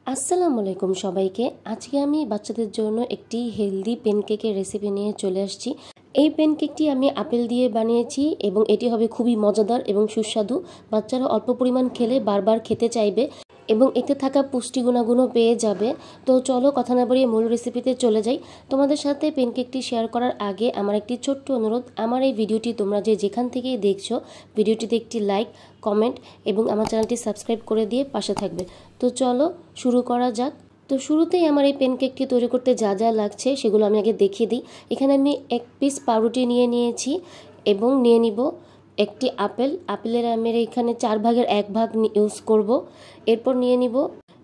আসসালামু আলাইকুম সবাইকে। আজকে আমি বাচ্চাদের জন্য একটি হেলদি প্যানকেকের রেসিপি নিয়ে চলে আসছি। এই প্যানকেকটি আমি আপেল দিয়ে বানিয়েছি এবং এটি হবে খুবই মজাদার এবং সুস্বাদু। বাচ্চারা অল্প পরিমাণ খেলে বারবার খেতে চাইবে এবং এতে থাকা পুষ্টি গুণাগুণও পেয়ে যাবে। তো চলো কথা না বাড়িয়ে মূল রেসিপিতে চলে যাই। তোমাদের সাথে প্যানকেকটি শেয়ার করার আগে আমার একটি ছোট্ট অনুরোধ, আমার এই ভিডিওটি তোমরা যেখান থেকেই দেখছো ভিডিওটিতে একটি লাইক, কমেন্ট এবং আমার চ্যানেলটি সাবস্ক্রাইব করে দিয়ে পাশে থাকবে। তো চলো শুরু করা যাক। তো শুরুতেই আমার এই প্যানকেকটি তৈরি করতে যা যা লাগছে সেগুলো আমি আগে দেখিয়ে দিই। এখানে আমি 1 পিস পাউরুটি নিয়ে নিয়েছি এবং নিয়ে নিব একটি আপেলের আমি এখানে 4 ভাগের 1 ভাগ ইউজ করব। এরপর নিয়ে নিব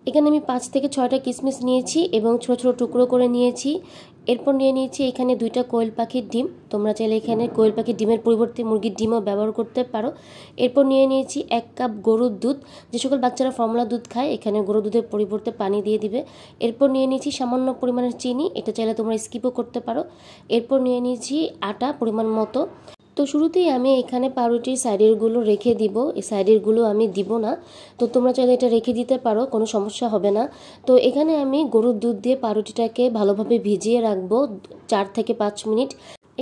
এখানে আমি 5 থেকে 6টা কিশমিশ নিয়েছি এবং ছোট ছোট টুকরো করে নিয়েছি। এরপর নিয়ে নিয়েছি এখানে 2টা কোয়েল পাখির ডিম। তোমরা চাইলে এখানে কোয়েল পাখির ডিমের পরিবর্তে মুরগির ডিমও ব্যবহার করতে পারো। এরপর নিয়ে নিয়েছি 1 কাপ গরুর দুধ। যে সকল বাচ্চারা ফর্মুলা দুধ খায় এখানে গরুর দুধের পরিবর্তে পানি দিয়ে দিবে। এরপর নিয়ে নিয়েছি সামান্য পরিমাণের চিনি, এটা চাইলে তোমরা স্কিপও করতে পারো। এরপর নিয়ে নিয়েছি আটা পরিমাণ মতো। তো শুরুতেই আমি এখানে পাউরুটির সাইডেরগুলো রেখে দিব, এই সাইডেরগুলো আমি দিব না। তো তোমরা চাইলে এটা রেখে দিতে পারো, কোনো সমস্যা হবে না। তো এখানে আমি গরুর দুধ দিয়ে পাউরুটিটাকে ভালোভাবে ভিজিয়ে রাখবো 4 থেকে 5 মিনিট।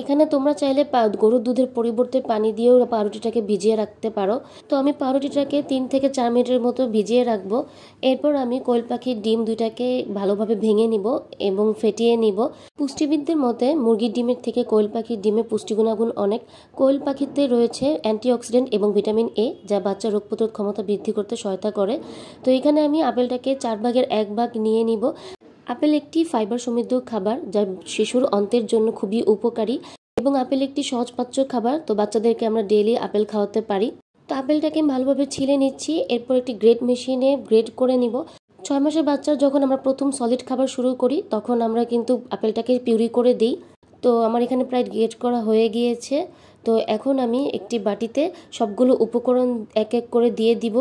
এখানে তোমরা চাইলে গরুর দুধের পরিবর্তে পানি দিয়েও পাউরুটিটাকে ভিজিয়ে রাখতে পারো। তো আমি পাউরুটিটাকে 3 থেকে 4 মিনিটের মতো ভিজিয়ে রাখবো। এরপর আমি কোয়েল পাখির ডিম 2টাকে ভালোভাবে ভেঙে নিব এবং ফেটিয়ে নিব। পুষ্টিবিদদের মতে মুরগির ডিমের থেকে কোয়েল পাখির ডিমে পুষ্টি গুণাগুণ অনেক। কোয়েল পাখিতে রয়েছে অ্যান্টিঅক্সিডেন্ট এবং ভিটামিন এ, যা বাচ্চার রোগ প্রতিরোধ ক্ষমতা বৃদ্ধি করতে সহায়তা করে। তো এখানে আমি আপেলটাকে 4 ভাগের 1 ভাগ নিয়ে নিব। আপেল একটি ফাইবার সমৃদ্ধ খাবার যা শিশুর অন্ত্রের জন্য খুবই উপকারী এবং আপেল একটি সহজপাচ্য খাবার। তো বাচ্চাদেরকে আমরা ডেইলি আপেল খাওয়াতে পারি। তো আপেলটাকে আমি ভালোভাবে ছিলে নিচ্ছি। এরপর একটি গ্রেড মেশিনে গ্রেড করে নিব। 6 মাসের বাচ্চা যখন আমরা প্রথম সলিড খাবার শুরু করি তখন আমরা কিন্তু আপেলটাকে পিউরি করে দিই। তো আমার এখানে প্রায় গ্রেড করা হয়ে গিয়েছে। তো এখন আমি একটি বাটিতে সবগুলো উপকরণ এক এক করে দিয়ে দিব।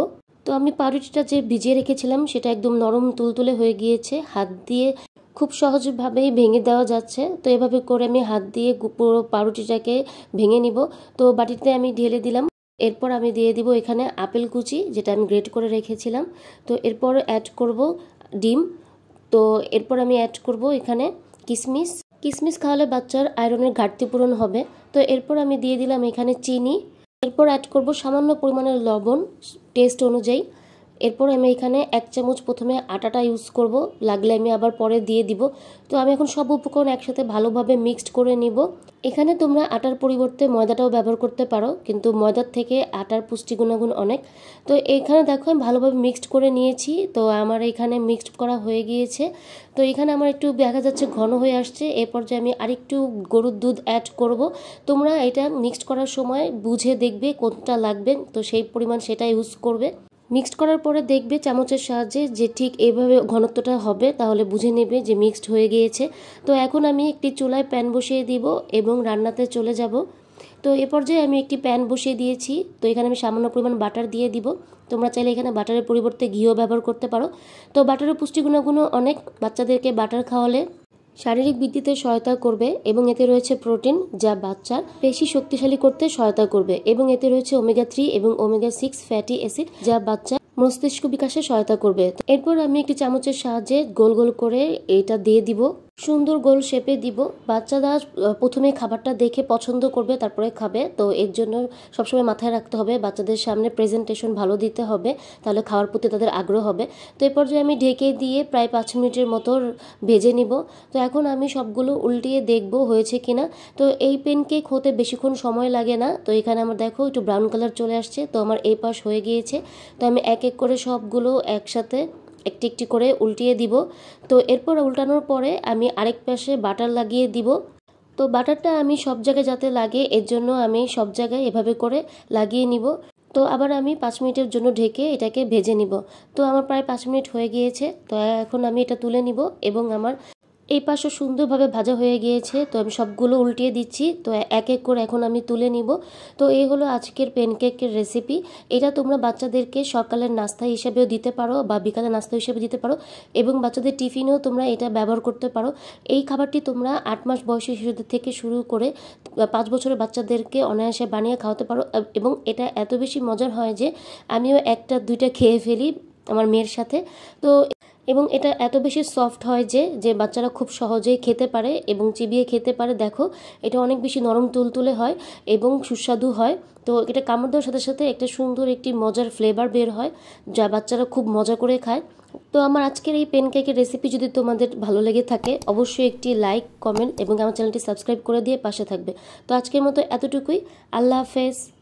তো আমি পাউরুটিটা যে ভিজিয়ে রেখেছিলাম সেটা একদম নরম তুলতুলে হয়ে গিয়েছে, হাত দিয়ে খুব সহজভাবেই ভেঙে দেওয়া যাচ্ছে। তো এভাবে করে আমি হাত দিয়ে পুরো পাউরুটিটাকে ভেঙে নিব। তো বাটিতে আমি ঢেলে দিলাম। এরপর আমি দিয়ে দিব এখানে আপেল কুচি, যেটা আমি গ্রেট করে রেখেছিলাম। তো এরপর অ্যাড করব ডিম। তো এরপর আমি অ্যাড করব এখানে কিশমিশ খাওয়ালে বাচ্চার আয়রনের ঘাটতি পূরণ হবে। তো এরপর আমি দিয়ে দিলাম এখানে চিনি। এরপর অ্যাড করব সামান্য পরিমাণের লবণ টেস্ট অনুযায়ী। এরপর আমি এখানে 1 চামচ প্রথমে আটাটা ইউজ করব, লাগলে আমি আবার পরে দিয়ে দিব। তো আমি এখন সব উপকরণ একসাথে ভালোভাবে মিক্সড করে নিব। এখানে তোমরা আটার পরিবর্তে ময়দাটাও ব্যবহার করতে পারো, কিন্তু ময়দার থেকে আটার পুষ্টি গুণাগুণ অনেক। তো এখানে দেখো আমি ভালোভাবে মিক্সড করে নিয়েছি। তো আমার এখানে মিক্সড করা হয়ে গিয়েছে। তো এখানে আমার একটু দেখা যাচ্ছে ঘন হয়ে আসছে। এর পর্যায়ে আমি আরেকটু গরুর দুধ অ্যাড করব। তোমরা এটা মিক্সড করার সময় বুঝে দেখবে কোনটা লাগবে, তো সেই পরিমাণ সেটা ইউজ করবে। মিক্সড করার পরে দেখবে চামচের সাহায্যে যে ঠিক এইভাবে ঘনত্বটা হবে, তাহলে বুঝে নেবে যে মিক্সড হয়ে গিয়েছে। তো এখন আমি একটি চুলায় প্যান বসিয়ে দিব এবং রান্নাতে চলে যাব। তো এ পর্যায়ে আমি একটি প্যান বসিয়ে দিয়েছি। তো এখানে আমি সামান্য পরিমাণ বাটার দিয়ে দিব। তোমরা চাইলে এখানে বাটারের পরিবর্তে ঘিও ব্যবহার করতে পারো। তো বাটারের পুষ্টি গুণাগুণ অনেক। বাচ্চাদেরকে বাটার খাওয়ালে শারীরিক বৃদ্ধিতে সহায়তা করবে এবং এতে রয়েছে প্রোটিন, যা বাচ্চার পেশি শক্তিশালী করতে সহায়তা করবে এবং এতে রয়েছে ওমেগা 3 এবং ওমেগা 6 ফ্যাটি অ্যাসিড, যা বাচ্চা মস্তিষ্ক বিকাশে সহায়তা করবে। এরপর আমি একটি চামচের সাহায্যে গোল গোল করে এটা দিয়ে দিব, সুন্দর গোল শেপে দিব। বাচ্চারা প্রথমে খাবারটা দেখে পছন্দ করবে, তারপরে খাবে। তো এর জন্য সবসময় মাথায় রাখতে হবে বাচ্চাদের সামনে প্রেজেন্টেশন ভালো দিতে হবে, তাহলে খাওয়ার প্রতি তাদের আগ্রহ হবে। তো এই পর্যায়ে আমি ঢেকে দিয়ে প্রায় 5 মিনিটের মতো ভেজে নিব। তো এখন আমি সবগুলো উল্টিয়ে দেখব হয়েছে কিনা। তো এই প্যানকেক হতে বেশিক্ষণ সময় লাগে না। তো এখানে আমার দেখো একটু ব্রাউন কালার চলে আসছে। তো আমার এই পাশ হয়ে গিয়েছে। তো আমি এক এক করে সবগুলো একসাথে একটি একটি করে উল্টিয়ে দিব। তো এরপর উল্টানোর পরে আমি আরেক পাশে বাটার লাগিয়ে দিব। তো বাটারটা আমি সব জায়গায় যাতে লাগে এর জন্য আমি সব জায়গায় এভাবে করে লাগিয়ে নিব। তো আবার আমি 5 মিনিটের জন্য ঢেকে এটাকে ভেজে নিব। তো আমার প্রায় 5 মিনিট হয়ে গিয়েছে। তো এখন আমি এটা তুলে নিব এবং আমার এই পাশও সুন্দরভাবে ভাজা হয়ে গিয়েছে। তো আমি সবগুলো উল্টিয়ে দিচ্ছি। তো এক এক করে এখন আমি তুলে নিব। তো এই হলো আজকের প্যানকেকের রেসিপি। এটা তোমরা বাচ্চাদেরকে সকালের নাস্তা হিসেবেও দিতে পারো বা বিকালের নাস্তা হিসেবে দিতে পারো এবং বাচ্চাদের টিফিনেও তোমরা এটা ব্যবহার করতে পারো। এই খাবারটি তোমরা 8 মাস বয়সী শিশুদের থেকে শুরু করে 5 বছরের বাচ্চাদেরকে অনায়াসে বানিয়ে খাওয়াতে পারো এবং এটা এত বেশি মজার হয় যে আমিও 1টা 2টা খেয়ে ফেলি আমার মেয়ের সাথে। তো এবং এটা এত বেশি সফট হয় যে বাচ্চারা খুব সহজেই খেতে পারে এবং চিবিয়ে খেতে পারে। দেখো এটা অনেক বেশি নরম তুলতুলে হয় এবং সুস্বাদু হয়। তো এটা কামড় দেওয়ার সাথে সাথে একটা সুন্দর একটি মজার ফ্লেভার বের হয়, যা বাচ্চারা খুব মজা করে খায়। তো আমার আজকের এই প্যানকেকের রেসিপি যদি তোমাদের ভালো লেগে থাকে, অবশ্যই একটি লাইক, কমেন্ট এবং আমার চ্যানেলটি সাবস্ক্রাইব করে দিয়ে পাশে থাকবে। তো আজকের মতো এতটুকুই। আল্লাহ হাফেজ।